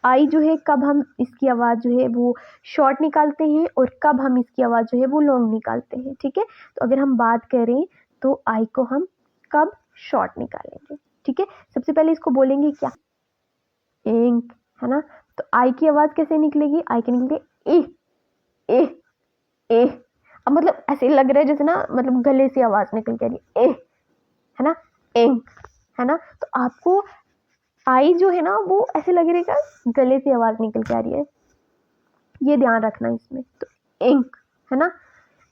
आई जो है कब हम इसकी आवाज़ जो है वो शॉर्ट निकालते हैं और कब हम इसकी आवाज़ जो है वो लॉन्ग निकालते हैं, ठीक है। तो अगर हम बात करें तो आई को हम कब शॉर्ट निकालेंगे, ठीक है। सबसे पहले इसको बोलेंगे क्या, इंक, है ना। तो आई की आवाज़ कैसे निकलेगी, आई की निकलेगी ए ए ए। अब मतलब ऐसे लग रहा है जैसे ना मतलब गले से आवाज़ निकल के आ रही है, ए, है ना, इंक, है ना। तो आपको आई जो है ना वो ऐसे लग रहेगा गले से आवाज़ निकल के आ रही है, ये ध्यान रखना इसमें। तो इंक, है ना।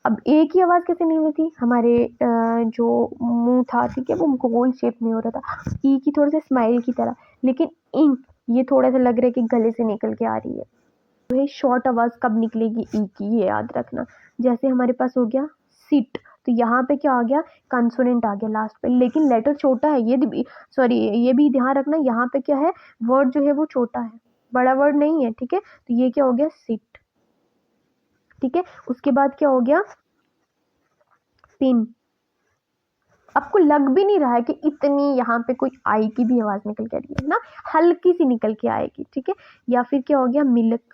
अब ए की आवाज़ कैसे नहीं हुई थी, हमारे जो मुंह था, ठीक है, वो गोल शेप में हो रहा था, ई की थोड़ा सा स्माइल की तरह, लेकिन इंक ये थोड़ा सा लग रहा है कि गले से निकल के आ रही है। तो शॉर्ट आवाज़ कब निकलेगी ई की, ये याद रखना। जैसे हमारे पास हो गया सिट, तो यहाँ पे क्या आ गया, कंसोनेंट आ गया लास्ट पे, लेकिन लेटर छोटा है, ये भी सॉरी ये भी ध्यान रखना, यहाँ पे क्या है, वर्ड जो है वो छोटा है, बड़ा वर्ड नहीं है, ठीक है। तो ये क्या हो गया, सिट, ठीक है। उसके बाद क्या हो गया, पिन। आपको लग भी नहीं रहा है कि इतनी यहाँ पे कोई आई की भी आवाज निकल के आ रही है ना, हल्की सी निकल के आएगी, ठीक है। या फिर क्या हो गया, मिल्क,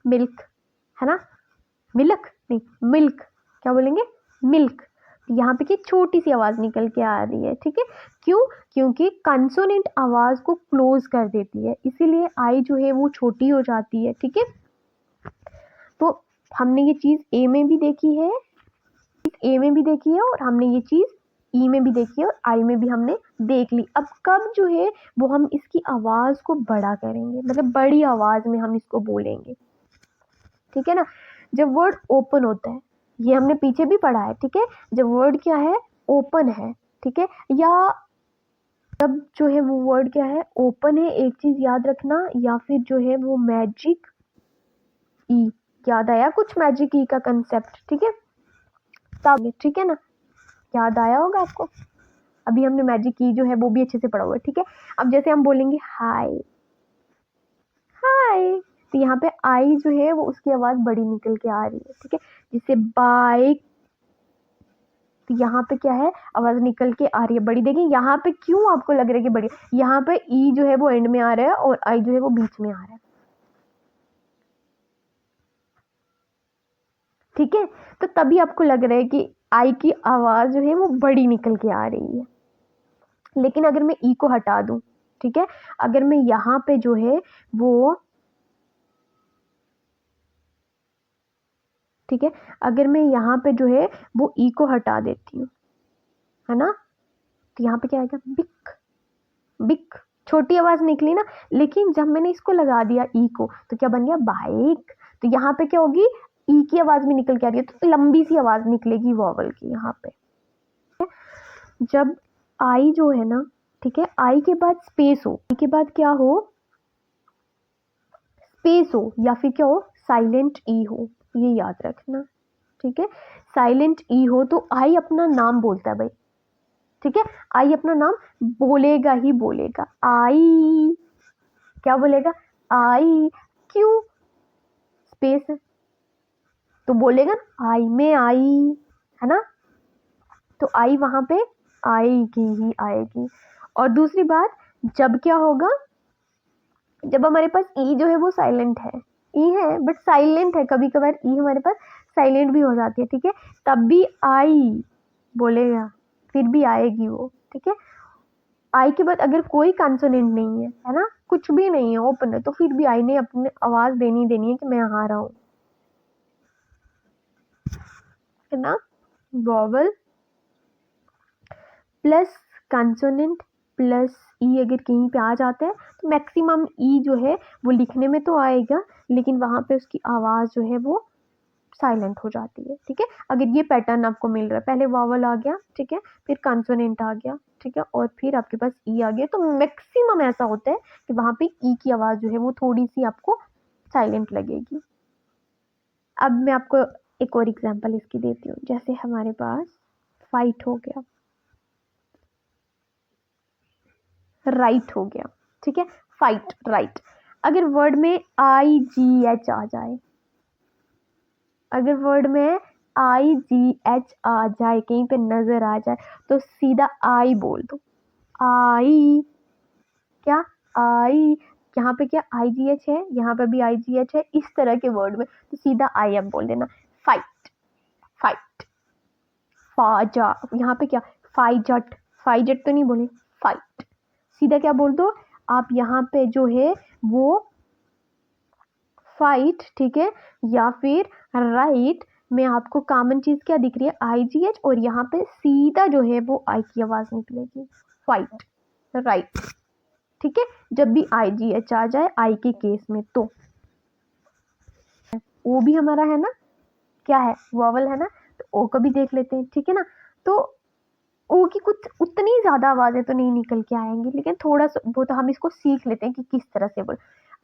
मिल्क, है ना, मिल्क नहीं मिल्क, क्या बोलेंगे, मिल्क। यहाँ पे की छोटी सी आवाज निकल के आ रही है, ठीक है। क्यों, क्योंकि कंसोनेंट आवाज को क्लोज कर देती है, इसीलिए आई जो है वो छोटी हो जाती है, ठीक है। तो हमने ये चीज ए में भी देखी है, ए में भी देखी है, और हमने ये चीज ई में भी देखी है, और आई में भी हमने देख ली। अब कब जो है वो हम इसकी आवाज को बड़ा करेंगे, मतलब बड़ी आवाज में हम इसको बोलेंगे, ठीक है ना। जब वर्ड ओपन होता है, ये हमने पीछे भी पढ़ा है, ठीक है। जब वर्ड क्या है, ओपन है, ठीक है, या तब जो है वो वर्ड क्या है, ओपन है, एक चीज याद रखना, या फिर जो है वो मैजिक ई, याद आया कुछ मैजिक ई का कंसेप्ट, ठीक है, तब, ठीक है ना, याद आया होगा आपको। अभी हमने मैजिक की जो है वो भी अच्छे से पढ़ा हुआ है, ठीक है। अब जैसे हम बोलेंगे हाय, हाय, तो यहाँ पे आई जो है वो उसकी आवाज बड़ी निकल के आ रही है, ठीक है। जैसे बाइक, तो यहाँ पे क्या है, आवाज निकल के आ रही है बड़ी। देखिए यहाँ पे क्यों आपको लग रहा है कि बड़ी, यहाँ पे ई जो है वो एंड में आ रहा है और आई जो है वो बीच में आ रहा है, ठीक है। तो तभी आपको लग रहा है कि आई की आवाज जो है वो बड़ी निकल के आ रही है। लेकिन अगर मैं ई को हटा दूं, ठीक है, अगर मैं यहाँ पे जो है वो, ठीक है, अगर मैं यहाँ पे जो है वो ई को हटा देती हूँ, है ना, तो यहाँ पे क्या आएगा, बिक, बिक, छोटी आवाज निकली ना। लेकिन जब मैंने इसको लगा दिया ई को, तो क्या बन गया, बाइक। तो यहाँ पे क्या होगी, ई की आवाज भी निकल के आ रही है, तो लंबी सी आवाज निकलेगी वॉवल की यहाँ पे। जब आई जो है ना, ठीक है, आई के बाद स्पेस हो, आई के बाद क्या हो, स्पेस हो, या फिर क्या हो, साइलेंट ई हो, ये याद रखना, ठीक है। साइलेंट ई हो तो आई अपना नाम बोलता है भाई, ठीक है, आई अपना नाम बोलेगा ही बोलेगा, आई, क्या बोलेगा, आई, क्यों, स्पेस है तो बोलेगा ना, आई में आई, है ना। तो आई वहां पे आएगी ही आएगी। और दूसरी बात, जब क्या होगा, जब हमारे पास ई जो है वो साइलेंट है, ई है बट साइलेंट है, कभी कभार ई हमारे पास साइलेंट भी हो जाती है, ठीक है, तब भी आई बोलेगा, फिर भी आएगी वो, ठीक है। आई के बाद अगर कोई कंसोनेंट नहीं है ना, कुछ भी नहीं है, ओपन है, तो फिर भी आई ने अपनी आवाज देनी है कि मैं आ रहा हूँ, है ना। वॉवल प्लस कंसोनेंट प्लस ई अगर कहीं पे आ जाता है, तो मैक्सिमम ई जो है वो लिखने में तो आएगा, लेकिन वहां पे उसकी आवाज जो है वो साइलेंट हो जाती है, ठीक है। अगर ये पैटर्न आपको मिल रहा है, पहले वॉवल आ गया, ठीक है, फिर कंसोनेंट आ गया, ठीक है, और फिर आपके पास ई आ गया, तो मैक्सिमम ऐसा होता है कि वहां पे ई की आवाज जो है वो थोड़ी सी आपको साइलेंट लगेगी। अब मैं आपको एक और एग्जांपल इसकी देती हूँ, जैसे हमारे पास फाइट हो गया, राइट हो गया, ठीक है, फाइट, राइट। अगर वर्ड में आई जी एच आ जाए, अगर वर्ड में आई जी एच आ जाए, कहीं पे नजर आ जाए, तो सीधा आई बोल दो, आई, क्या, आई। यहाँ पे क्या IGH है, यहाँ पे भी IGH है, इस तरह के वर्ड में तो सीधा IF बोल देना। फाइट, फाइट, फाजा, यहाँ पे क्या फाइजट, फाइजट तो नहीं बोले, फाइट, सीधा क्या बोल दो आप यहाँ पे जो है वो फाइट, ठीक है, या फिर राइट में आपको कॉमन चीज क्या दिख रही है IGH, और यहाँ पे सीधा जो है वो आई की आवाज निकलेगी, फाइट, राइट, ठीक है। जब भी IGH आ जाए आई के केस में तो ओ भी हमारा है ना, क्या है वॉवल है ना, तो ओ को भी देख लेते हैं, ठीक है ना। तो ओ की कुछ उतनी ज्यादा आवाजें तो नहीं निकल के आएंगी, लेकिन थोड़ा सा वो तो हम इसको सीख लेते हैं कि किस तरह से बोल।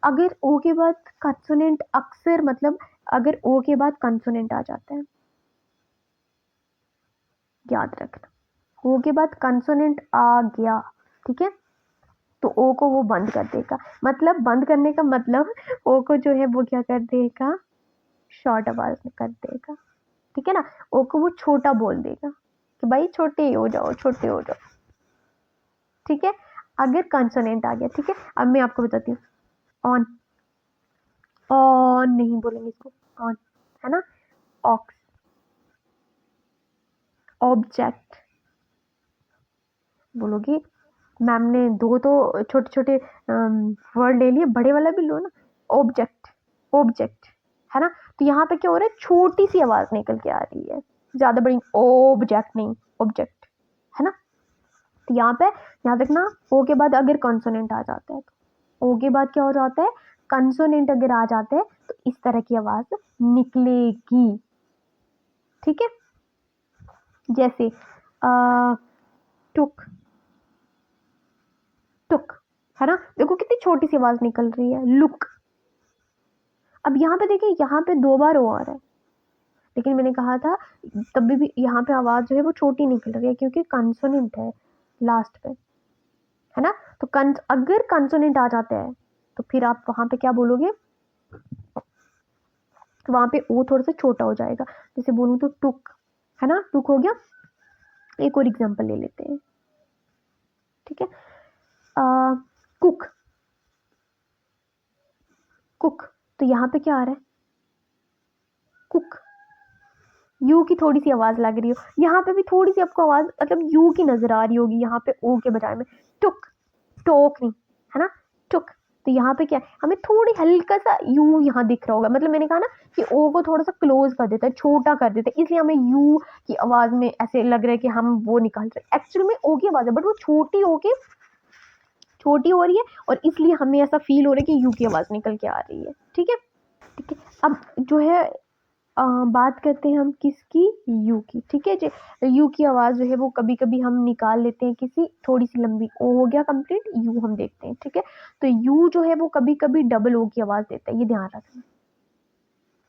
अगर ओ के बाद कंसोनेंट अक्सर मतलब अगर ओ के बाद कंसोनेंट आ जाता है, याद रखना, ओ के बाद कंसोनेंट आ गया, ठीक है, तो ओ को वो बंद कर देगा। मतलब बंद करने का मतलब ओ को जो है वो क्या कर देगा, शॉर्ट आवाज में कर देगा, ठीक है ना। ओ को वो छोटा बोल देगा कि भाई छोटे हो जाओ, छोटे हो जाओ, ठीक है। अगर कंसोनेंट आ गया, ठीक है, अब मैं आपको बताती हूँ। ऑन, ऑन नहीं बोलेंगे इसको, ऑन है ना। ऑक्स, ऑब्जेक्ट बोलोगे मैम ने दो तो छोटे छोटे वर्ड ले लिए, बड़े वाला भी लो ना। ऑब्जेक्ट, ऑब्जेक्ट है ना। तो यहाँ पे क्या हो रहा है, छोटी सी आवाज निकल के आ रही है, ज्यादा बड़ी, ऑब्जेक्ट नहीं, ऑब्जेक्ट है ना। तो यहाँ पे याद रखना, ओ के बाद अगर कॉन्सोनेंट आ जाता है तो ओ के बाद क्या हो जाता है, कंसोनेंट अगर आ जाते हैं तो इस तरह की आवाज निकलेगी, ठीक है। जैसे टुक, टुक है ना, देखो कितनी छोटी सी आवाज निकल रही है। लुक, अब यहाँ पे देखिए, यहाँ पे 2 बार ओ आ रहा है, लेकिन मैंने कहा था तभी भी यहाँ पे आवाज जो है वो छोटी निकल रही है क्योंकि कंसोनेंट है लास्ट पे, है ना। तो अगर कंसोनेंट आ जाते हैं तो फिर आप वहां पे क्या बोलोगे, तो वहां पे ओ थोड़ा सा छोटा हो जाएगा। जैसे बोलूं तो टुक, है ना, टुक हो गया। एक और एग्जांपल ले लेते हैं, ठीक है। कुक, कुक, तो यहाँ पे क्या आ रहा है, कुक, यू की थोड़ी सी आवाज लग रही हो, यहाँ पे भी थोड़ी सी आपको आवाज मतलब यू की नजर आ रही होगी, यहाँ पे ओ के बजाय में टुक, टोक नहीं, है ना, टुक। तो यहाँ पे क्या है, हमें थोड़ी हल्का सा यू यहाँ दिख रहा होगा, मतलब मैंने कहा ना कि ओ को थोड़ा सा क्लोज कर देता है, छोटा कर देता है, इसलिए हमें यू की आवाज में ऐसे लग रहा है कि हम वो निकाल रहे हैं। एक्चुअली में ओ की आवाज है बट वो छोटी होके छोटी हो रही है, और इसलिए हमें ऐसा फील हो रहा है कि यू की आवाज निकल के आ रही है, ठीक है, ठीक है। अब जो है बात करते हैं हम किसकी, यू की, ठीक है जी। यू की आवाज जो है वो कभी कभी हम निकाल लेते हैं किसी थोड़ी सी लंबी, ओ हो गया कंप्लीट, यू हम देखते हैं, ठीक है। तो यू जो है वो कभी कभी डबल ओ की आवाज देता है, ये ध्यान रखना,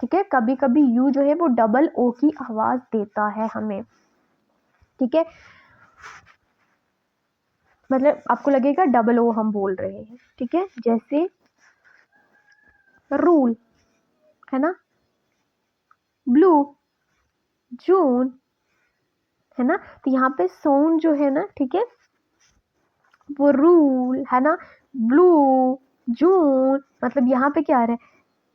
ठीक है। कभी कभी यू जो है वो डबल ओ की आवाज देता है हमें, ठीक है। मतलब आपको लगेगा डबल ओ हम बोल रहे हैं, ठीक है। जैसे रूल है ना, ब्लू, जून है ना। तो यहाँ पे साउंड जो है ना, ठीक है, वो रूल है ना, ब्लू, जून, मतलब यहाँ पे क्या आ रहा है,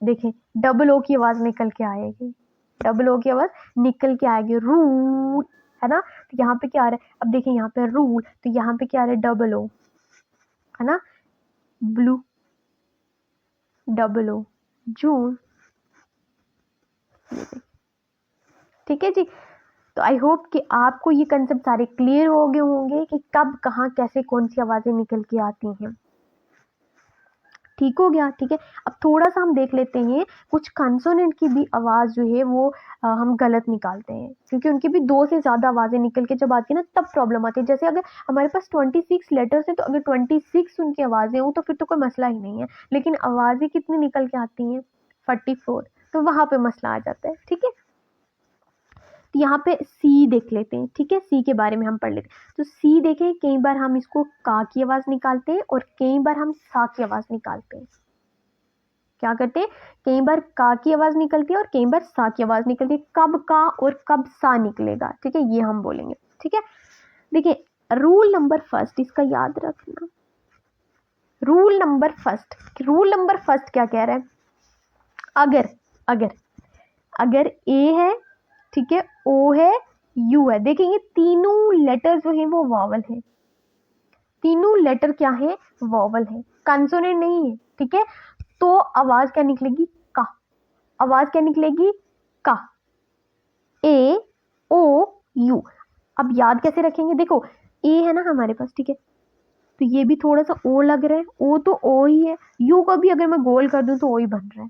देखें डबल ओ की आवाज निकल के आएगी, डबल ओ की आवाज निकल के आएगी, रूल है ना। तो यहाँ पे क्या आ रहा है, अब देखिए यहाँ पे रूल, तो यहाँ पे क्या आ रहा है, डबल ओ है ना, ब्लू, डबल ओ, जून, ठीक है जी। तो आई होप कि आपको ये कंसेप्ट सारे क्लियर हो गए होंगे कि कब कहाँ कैसे कौन सी आवाजें निकल के आती हैं, ठीक हो गया, ठीक है। अब थोड़ा सा हम देख लेते हैं, कुछ कंसोनेंट की भी आवाज जो है वो हम गलत निकालते हैं, क्योंकि उनकी भी 2 से ज्यादा आवाजें निकल के जब आती है ना तब प्रॉब्लम आती है। जैसे अगर हमारे पास 26 लेटर्स हैं तो अगर 26 उनकी आवाजें हो तो फिर तो कोई मसला ही नहीं है, लेकिन आवाजें कितनी निकल के आती हैं, 44, तो वहां पे मसला आ जाता है, ठीक है। तो यहाँ पे सी देख लेते हैं, ठीक है, सी के बारे में हम पढ़ लेते हैं। तो सी देखें, कई बार हम इसको का की आवाज निकालते हैं और कई बार हम सा की आवाज निकालते हैं। क्या करते हैं, कई बार का की आवाज निकलती है और कई बार सा की आवाज निकलती है। कब का और कब सा निकलेगा, ठीक है, ये हम बोलेंगे, ठीक है। देखिए रूल नंबर फर्स्ट इसका याद रखना, रूल नंबर फर्स्ट क्या कह रहा है? अगर ए है, ठीक है, ओ है, यू है, देखेंगे तीनों लेटर जो है वो वॉवल है। तीनों लेटर क्या है? वॉवल है, कंसोनेंट नहीं है, ठीक है। तो आवाज क्या निकलेगी? का। आवाज क्या निकलेगी? का। ए ओ यू। अब याद कैसे रखेंगे? देखो ए है ना हमारे पास, ठीक है, तो ये भी थोड़ा सा ओ लग रहा है, ओ तो ओ ही है, यू को भी अगर मैं गोल कर दूं तो ओ ही बन रहा है।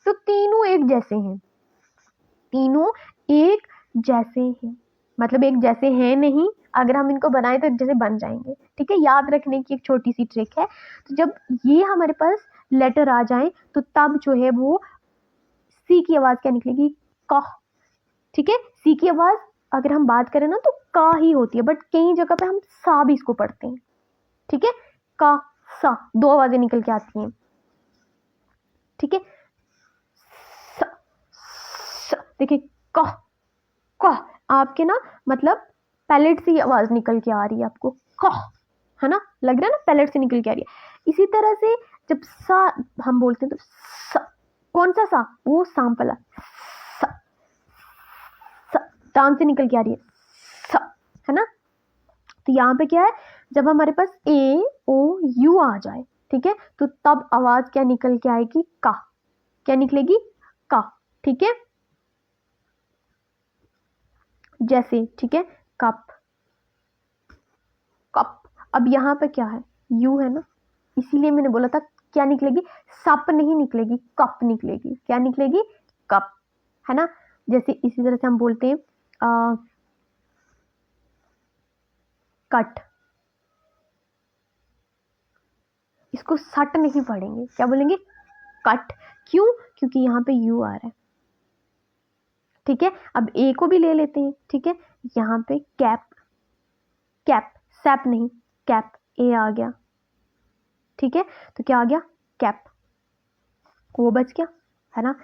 तो तीनों एक जैसे हैं, तीनों एक जैसे हैं, मतलब एक जैसे हैं नहीं, अगर हम इनको बनाए तो एक जैसे बन जाएंगे, ठीक है। याद रखने की एक छोटी सी ट्रिक है। तो जब ये हमारे पास लेटर आ जाए तो तब जो है वो सी की आवाज क्या निकलेगी? का, ठीक है। सी की आवाज अगर हम बात करें ना तो का ही होती है, बट कई जगह पे हम सा भी इसको पढ़ते हैं, ठीक है। का सा दो आवाजें निकल के आती हैं, ठीक है। देखिए का का आपके ना मतलब पैलेट से ही आवाज निकल के आ रही है आपको, का, है ना, लग रहा है ना पैलेट से निकल के आ रही है। इसी तरह से जब सा हम बोलते हैं तो सा, कौन सा सा? वो सांपला सा, सा, दांत से निकल के आ रही है, सा, है ना। तो यहाँ पे क्या है, जब हमारे पास ए ओ यू आ जाए, ठीक है, तो तब आवाज क्या निकल के आएगी? का। क्या निकलेगी? का, ठीक है। जैसे, ठीक है, कप, कप। अब यहाँ पे क्या है? यू है ना, इसीलिए मैंने बोला था क्या निकलेगी? सप नहीं निकलेगी, कप निकलेगी। क्या निकलेगी? कप, है ना। जैसे इसी तरह से हम बोलते हैं कट, इसको सट नहीं पढ़ेंगे, क्या बोलेंगे? कट। क्यों? क्योंकि यहाँ पे यू आ रहा है, ठीक है। अब ए को भी ले लेते हैं, ठीक है, यहाँ पे कैप, कैप, सैप नहीं, कैप, ए आ गया, ठीक है। तो क्या आ गया? कैप, वो बच गया, है ना।